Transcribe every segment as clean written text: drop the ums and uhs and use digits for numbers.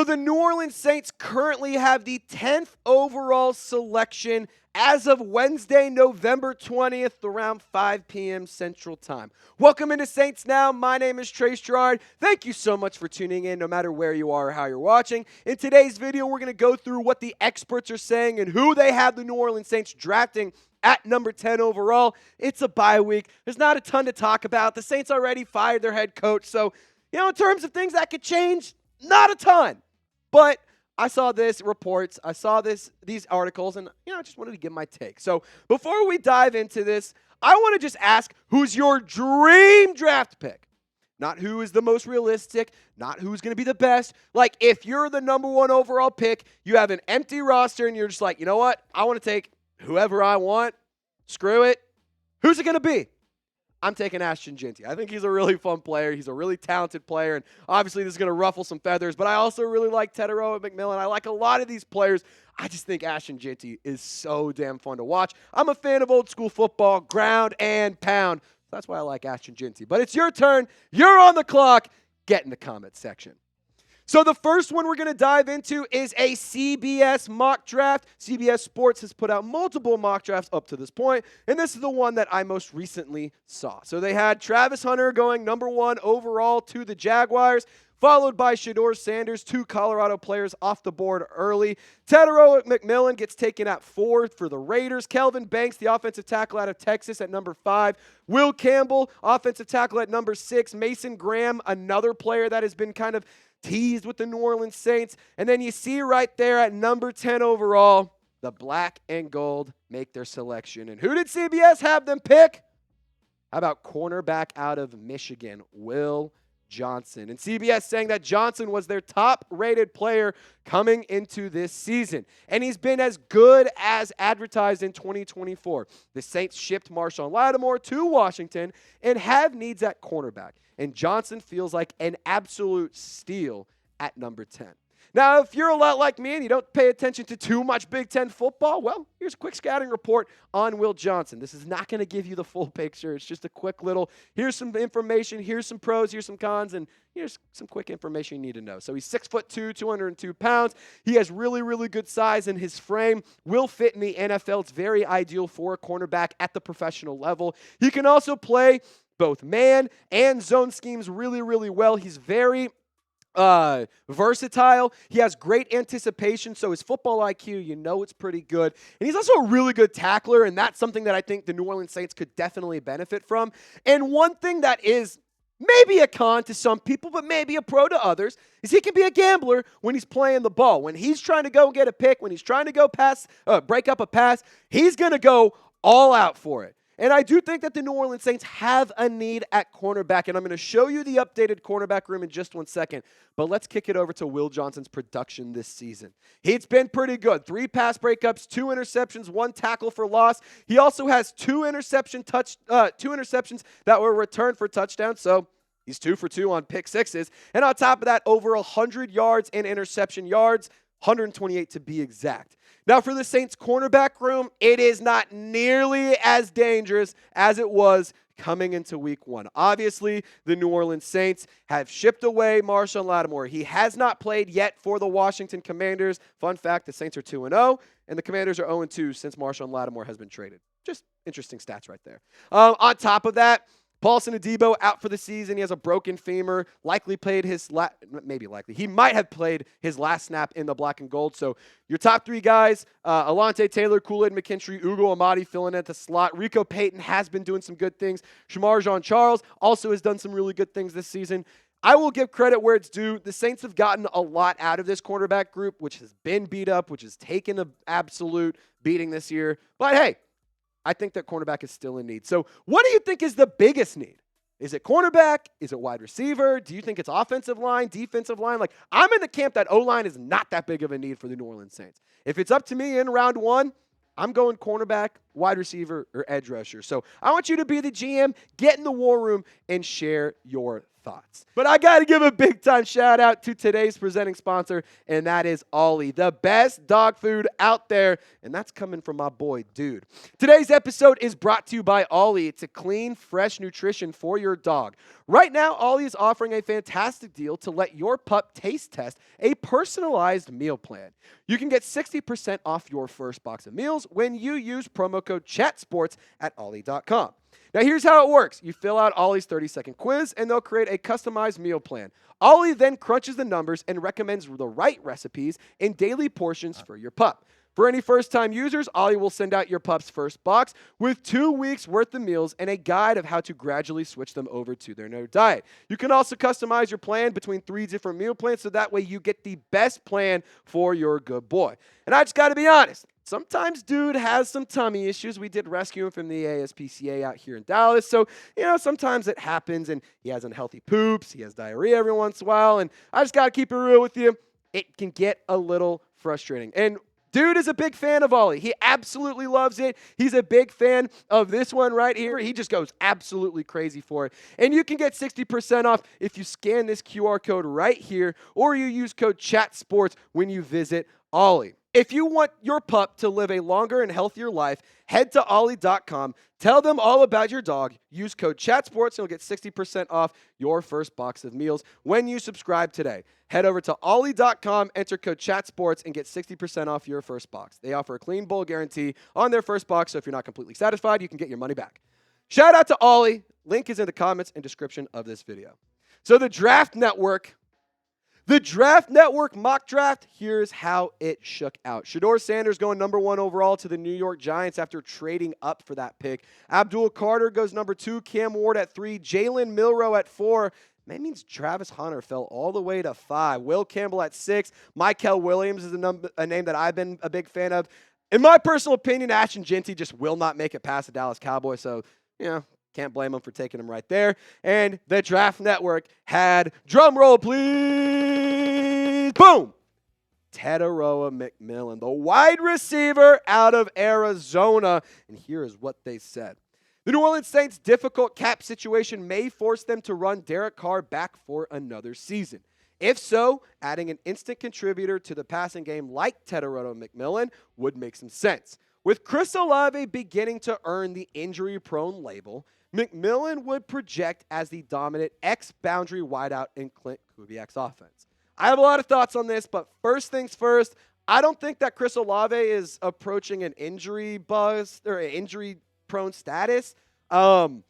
the New Orleans Saints currently have the 10th overall selection as of Wednesday, November 20th, around 5 p.m. Central Time. Welcome into Saints Now. My name is Girouard. Thank you so much for tuning in, no matter where you are or how you're watching. In today's video, we're going to go through what the experts are saying and who they have the New Orleans Saints drafting at number 10 overall. It's a bye week. There's not a ton to talk about. The Saints already fired their head coach, so, in terms of things that could change, not a ton. But I saw this reports, I saw these articles, and I just wanted to give my take. So before we dive into this, I want to just ask, who's your dream draft pick? Not who is the most realistic, not who's going to be the best. Like, if you're the number 1 overall pick, you have an empty roster, and you're just like, you know what? I want to take whoever I want. Screw it. Who's it going to be? I'm taking Ashton Jeanty. I think he's a really fun player. He's a really talented player, and obviously this is going to ruffle some feathers, but I also really like Tetairoa McMillan. I like a lot of these players. I just think Ashton Jeanty is so damn fun to watch. I'm a fan of old school football, ground and pound. That's why I like Ashton Jeanty. But it's your turn. You're on the clock. Get in the comment section. So the first one we're going to dive into is a CBS mock draft. CBS Sports has put out multiple mock drafts up to this point, and this is the one that I most recently saw. So they had Travis Hunter going number 1 overall to the Jaguars, followed by Shedeur Sanders, 2 Colorado players off the board early. Tetairoa McMillan gets taken at 4 for the Raiders. Kelvin Banks, the offensive tackle out of Texas, at number 5. Will Campbell, offensive tackle, at number 6. Mason Graham, another player that has been kind of teased with the New Orleans Saints. And then you see right there at number 10 overall, the black and gold make their selection. And who did CBS have them pick? How about cornerback out of Michigan, Will Johnson? And CBS saying that Johnson was their top-rated player coming into this season. And he's been as good as advertised in 2024. The Saints shipped Marshon Lattimore to Washington and have needs at cornerback. And Johnson feels like an absolute steal at number 10. Now, if you're a lot like me and you don't pay attention to too much Big Ten football, well, here's a quick scouting report on Will Johnson. This is not going to give you the full picture. It's just a quick little, here's some information, here's some pros, here's some cons, and here's some quick information you need to know. So he's 6'2", 202 pounds. He has really, really good size, and his frame will fit in the NFL. It's very ideal for a cornerback at the professional level. He can also play both man and zone schemes really, really well. He's very versatile. He has great anticipation, so his football IQ, it's pretty good. And he's also a really good tackler, and that's something that I think the New Orleans Saints could definitely benefit from. And one thing that is maybe a con to some people, but maybe a pro to others, is he can be a gambler when he's playing the ball. When he's trying to go and get a pick, when he's trying to go break up a pass, he's going to go all out for it. And I do think that the New Orleans Saints have a need at cornerback, and I'm going to show you the updated cornerback room in just 1 second. But let's kick it over to Will Johnson's production this season. It's been pretty good. 3 pass breakups, 2 interceptions, 1 tackle for loss. He also has 2 interceptions that were returned for touchdowns, so he's 2 for 2 on pick sixes. And on top of that, over 100 yards in interception yards, 128 to be exact. Now, for the Saints cornerback room, it is not nearly as dangerous as it was coming into week 1. Obviously, the New Orleans Saints have shipped away Marshon Lattimore. He has not played yet for the Washington Commanders. Fun fact, the Saints are 2-0, and the Commanders are 0-2 since Marshon Lattimore has been traded. Just interesting stats right there. On top of that, Paulson Adebo out for the season. He has a broken femur. He might have played his last snap in the black and gold. So your top 3 guys, Alontae Taylor, Kool-Aid McKinstry, Ugo Amadi filling in at the slot. Rico Payton has been doing some good things. Shamar Jean-Charles also has done some really good things this season. I will give credit where it's due. The Saints have gotten a lot out of this cornerback group, which has been beat up, which has taken an absolute beating this year. But hey, I think that cornerback is still in need. So what do you think is the biggest need? Is it cornerback? Is it wide receiver? Do you think it's offensive line, defensive line? Like, I'm in the camp that O-line is not that big of a need for the New Orleans Saints. If it's up to me in round 1, I'm going cornerback, wide receiver, or edge rusher. So I want you to be the GM, get in the war room, and share your thoughts. But I got to give a big time shout out to today's presenting sponsor, and that is Ollie, the best dog food out there. And that's coming from my boy, Dude. Today's episode is brought to you by Ollie. It's a clean, fresh nutrition for your dog. Right now, Ollie is offering a fantastic deal to let your pup taste test a personalized meal plan. You can get 60% off your first box of meals when you use promo code CHATSPORTS at Ollie.com. Now, here's how it works. You fill out Ollie's 30-second quiz, and they'll create a customized meal plan. Ollie then crunches the numbers and recommends the right recipes in daily portions for your pup. For any first-time users, Ollie will send out your pup's first box with 2 weeks' worth of meals and a guide of how to gradually switch them over to their new diet. You can also customize your plan between 3 different meal plans, so that way you get the best plan for your good boy. And I just got to be honest. Sometimes Dude has some tummy issues. We did rescue him from the ASPCA out here in Dallas. So, sometimes it happens, and he has unhealthy poops. He has diarrhea every once in a while. And I just got to keep it real with you. It can get a little frustrating. And Dude is a big fan of Ollie. He absolutely loves it. He's a big fan of this one right here. He just goes absolutely crazy for it. And you can get 60% off if you scan this QR code right here, or you use code CHATSPORTS when you visit Ollie. If you want your pup to live a longer and healthier life, head to Ollie.com. Tell them all about your dog. Use code CHATSPORTS and you'll get 60% off your first box of meals when you subscribe today. Head over to Ollie.com, enter code CHATSPORTS, and get 60% off your first box. They offer a clean bowl guarantee on their first box, so if you're not completely satisfied, you can get your money back. Shout out to Ollie. Link is in the comments and description of this video. So the Draft Network mock draft, here's how it shook out. Shedeur Sanders going number 1 overall to the New York Giants after trading up for that pick. Abdul Carter goes number 2, Cam Ward at 3, Jalen Milroe at 4. That means Travis Hunter fell all the way to 5. Will Campbell at 6. Mykel Williams is a name that I've been a big fan of. In my personal opinion, Ashton Jeanty just will not make it past the Dallas Cowboys, so, can't blame him for taking him right there. And the Draft Network had, drum roll please, boom, Tetairoa McMillan, the wide receiver out of Arizona. And here is what they said. The New Orleans Saints' difficult cap situation may force them to run Derek Carr back for another season. If so, adding an instant contributor to the passing game like Tetairoa McMillan would make some sense. With Chris Olave beginning to earn the injury-prone label, McMillan would project as the dominant X-boundary wideout in Clint Kubiak's offense. I have a lot of thoughts on this, but first things first, I don't think that Chris Olave is approaching an injury buzz or an injury-prone status. The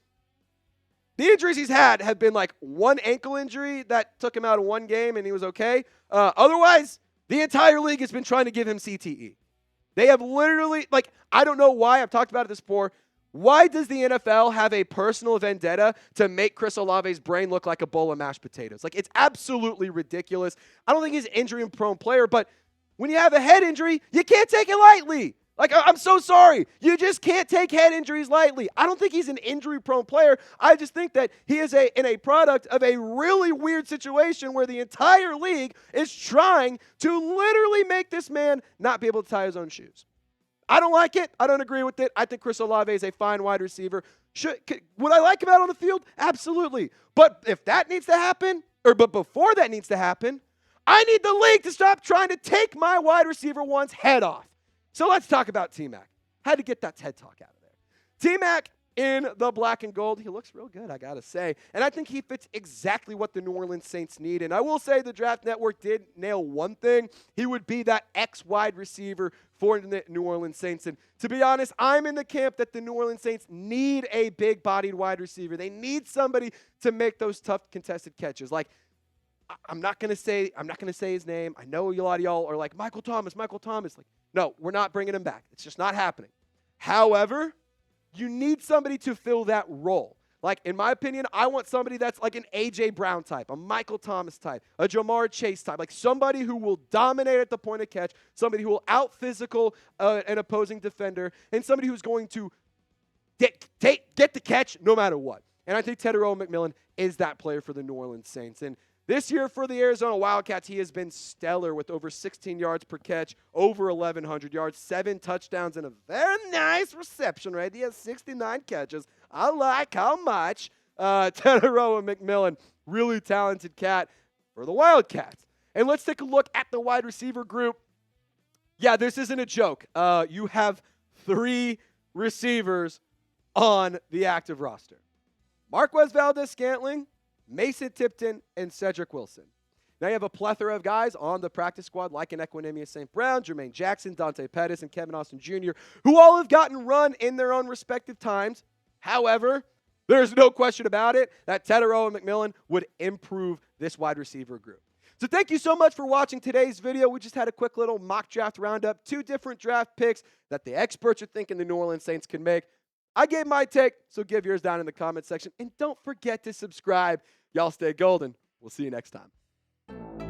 injuries he's had have been like one ankle injury that took him out of one game and he was okay. Otherwise, the entire league has been trying to give him CTE. They have literally, I don't know why, I've talked about it this before. Why does the NFL have a personal vendetta to make Chris Olave's brain look like a bowl of mashed potatoes? It's absolutely ridiculous. I don't think he's an injury-prone player, but when you have a head injury, you can't take it lightly. I'm so sorry. You just can't take head injuries lightly. I don't think he's an injury-prone player. I just think that he is in a product of a really weird situation where the entire league is trying to literally make this man not be able to tie his own shoes. I don't like it. I don't agree with it. I think Chris Olave is a fine wide receiver. Would I like him out on the field? Absolutely. But if that needs to happen, but before that needs to happen, I need the league to stop trying to take my wide receiver one's head off. So let's talk about T-Mac. Had to get that TED Talk out of there. T-Mac in the black and gold. He looks real good, I got to say. And I think he fits exactly what the New Orleans Saints need. And I will say the Draft Network did nail one thing. He would be that X wide receiver for the New Orleans Saints. And to be honest, I'm in the camp that the New Orleans Saints need a big-bodied wide receiver. They need somebody to make those tough contested catches. I'm not going to say his name. I know a lot of y'all are like, Michael Thomas. No, we're not bringing him back. It's just not happening. However, you need somebody to fill that role. In my opinion, I want somebody that's like an A.J. Brown type, a Michael Thomas type, a Jamar Chase type, somebody who will dominate at the point of catch, somebody who will out-physical an opposing defender, and somebody who's going to get the catch no matter what. And I think Tetairoa McMillan is that player for the New Orleans Saints. And this year for the Arizona Wildcats, he has been stellar with over 16 yards per catch, over 1,100 yards, 7 touchdowns, and a very nice reception rate. He has 69 catches. I like how much. Tetairoa McMillan, really talented cat for the Wildcats. And let's take a look at the wide receiver group. Yeah, this isn't a joke. You have 3 receivers on the active roster. Marquez Valdez-Scantling, Mason Tipton, and Cedric Wilson. Now you have a plethora of guys on the practice squad like an Equinemius St. Brown, Jermaine Jackson, Dante Pettis, and Kevin Austin Jr., who all have gotten run in their own respective times. However, there's no question about it that Tetairoa McMillan would improve this wide receiver group. So thank you so much for watching today's video. We just had a quick little mock draft roundup, 2 different draft picks that the experts are thinking the New Orleans Saints can make. I gave my take, so give yours down in the comment section. And don't forget to subscribe. Y'all stay golden. We'll see you next time.